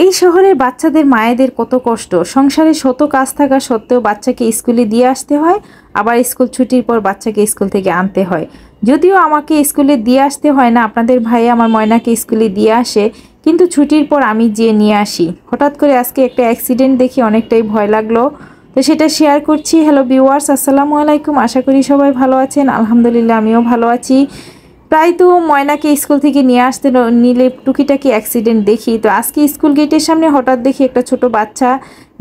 এই শহরের বাচ্চাদের মায়েদের কত কষ্ট। সংসারে শত কাজ থাকা সত্ত্বেও বাচ্চাকে স্কুলে দিয়ে আসতে হয়, আবার স্কুল ছুটির পর বাচ্চাকে স্কুল থেকে আনতে হয়। যদিও আমাকে স্কুলে দিয়ে আসতে হয় না, আপনাদের ভাই আমার ময়নাকে স্কুলে দিয়ে আসে, কিন্তু ছুটির পর আমি যেয়ে নিয়ে আসি। হঠাৎ করে আজকে একটা অ্যাক্সিডেন্ট দেখে অনেকটাই ভয় লাগলো, তো সেটা শেয়ার করছি। হ্যালো ভিউয়ার্স, আসসালামু আলাইকুম। আশা করি সবাই ভালো আছেন। আলহামদুলিল্লাহ আমিও ভালো আছি। প্রায় তো ময়নাকে স্কুল থেকে নিয়ে আসতে নিলে টুকিটাকি অ্যাক্সিডেন্ট দেখি। তো আজকে স্কুল গেটের সামনে হঠাৎ দেখি একটা ছোট বাচ্চা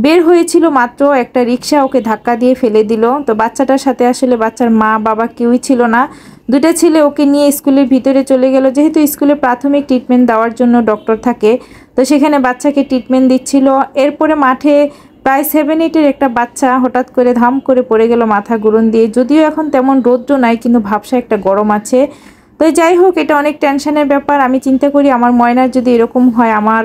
বের হয়েছিল মাত্র, একটা রিক্সা ওকে ধাক্কা দিয়ে ফেলে দিল। তো বাচ্চাটার সাথে আসলে বাচ্চার মা বাবা কেউই ছিল না। দুটা ছেলে ওকে নিয়ে স্কুলের ভিতরে চলে গেল। যেহেতু স্কুলে প্রাথমিক ট্রিটমেন্ট দেওয়ার জন্য ডক্টর থাকে, তো সেখানে বাচ্চাকে ট্রিটমেন্ট দিচ্ছিল। এরপরে মাঠে প্রায় 7-8-এর একটা বাচ্চা হঠাৎ করে ধাম করে পড়ে গেল মাথা গুঁড়ন দিয়ে। যদিও এখন তেমন রৌদ্র নাই, কিন্তু ভাবসা একটা গরম আছে। তো যাই হোক, এটা অনেক টেনশনের ব্যাপার। আমি চিন্তা করি আমার ময়নার যদি এরকম হয়, আমার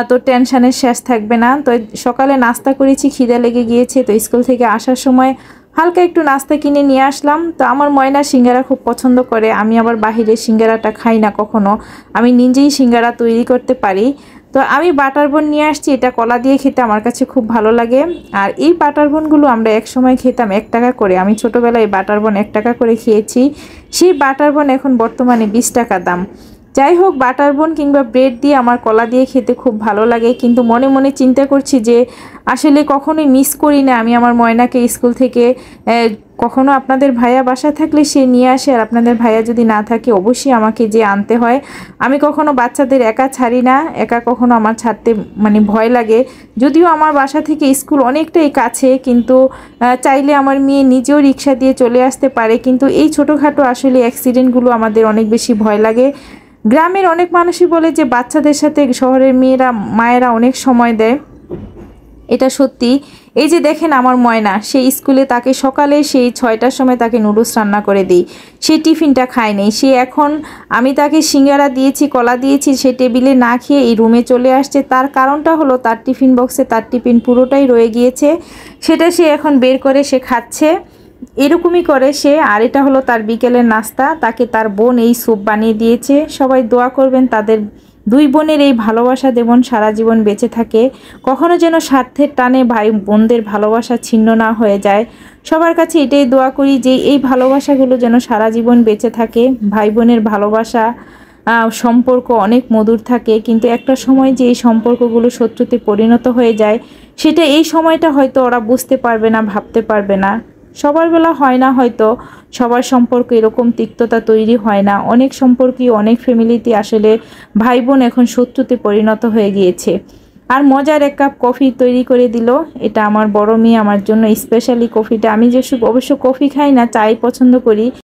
তো টেনশনের শেষ থাকবে না। তো সকালে নাস্তা করেছি, খিদে লেগে গিয়েছে। তো স্কুল থেকে আসার সময় হালকা একটু নাস্তা কিনে নিয়ে আসলাম। তো আমার ময়না সিঙ্গারা খুব পছন্দ করে। আমি আবার বাহিরের সিঙ্গারাটা খাই না কখনো, আমি নিজেই সিঙ্গারা তৈরি করতে পারি। তো আমি বাটার বন নিয়ে আসছি, এটা কলা দিয়ে খেতে আমার কাছে খুব ভালো লাগে। আর এই বাটার বনগুলো আমরা এক সময় খেতাম 1 টাকা করে। আমি ছোটোবেলায় বাটার বন 1 টাকা করে খেয়েছি। সেই বাটার বন এখন বর্তমানে 20 টাকা দাম। যাই হোক, বাটার বন কিংবা ব্রেড দিয়ে আমার কলা দিয়ে খেতে খুব ভালো লাগে। কিন্তু মনে মনে চিন্তা করছি যে আসলে কখনোই মিস করি না আমি আমার ময়নাকে স্কুল থেকে। কখনো আপনাদের ভাইয়া বাসা থাকলে সে নিয়ে আসে, আর আপনাদের ভাইয়া যদি না থাকে অবশ্যই আমাকে যে আনতে হয়। আমি কখনো বাচ্চাদের একা ছাড়ি না, একা কখনো আমার ছাড়তে ভয় লাগে। যদিও আমার বাসা থেকে স্কুল অনেকটাই কাছে, কিন্তু চাইলে আমার মেয়ে নিজেও রিক্সা দিয়ে চলে আসতে পারে। কিন্তু এই ছোটোখাটো আসলে অ্যাক্সিডেন্টগুলো আমাদের অনেক বেশি ভয় লাগে। গ্রামের অনেক মানুষই বলে যে বাচ্চাদের সাথে শহরের মায়েরা অনেক সময় দেয়, এটা সত্যি। এই যে দেখেন আমার ময়না, সেই স্কুলে তাকে সকালে সেই 6টার সময় তাকে নুডলস রান্না করে দিই, সে টিফিনটা খায় নেই। সে এখন আমি তাকে সিঙ্গারা দিয়েছি, কলা দিয়েছি, সে টেবিলে না খেয়ে এই রুমে চলে আসছে। তার কারণটা হলো তার টিফিন বক্সে তার টিফিন পুরোটাই রয়ে গিয়েছে, সেটা সে এখন বের করে সে খাচ্ছে। এরকমই করে সে। আর এটা হলো তার বিকেলের নাস্তা, তাকে তার বোন এই স্যুপ বানিয়ে দিয়েছে। সবাই দোয়া করবেন তাদের 2 বোনের এই ভালোবাসা যেমন সারা জীবন বেঁচে থাকে, কখনো যেন স্বার্থের টানে ভাই বোনদের ভালোবাসা ছিন্ন না হয়ে যায়। সবার কাছে এটাই দোয়া করি যে এই ভালোবাসাগুলো যেন সারা জীবন বেঁচে থাকে। ভাই বোনের ভালোবাসা সম্পর্ক অনেক মধুর থাকে, কিন্তু একটা সময় যে এই সম্পর্কগুলো শত্রুতে পরিণত হয়ে যায়, সেটা এই সময়টা হয়তো ওরা বুঝতে পারবে না, ভাবতে পারবে না। সবার বেলা হয় না, হয়তো সবার সম্পর্ক এরকম তিক্ততা তৈরি হয় না। অনেক সম্পর্কই অনেক ফ্যামিলিতে আসলে ভাই বোন এখন শত্রুতে পরিণত হয়ে গিয়েছে। আর মজার 1 কাপ কফি তৈরি করে দিল। এটা আমার বড় মেয়ে আমার জন্য স্পেশালি কফিটা। আমি অবশ্য কফি খাই না, চাই পছন্দ করি।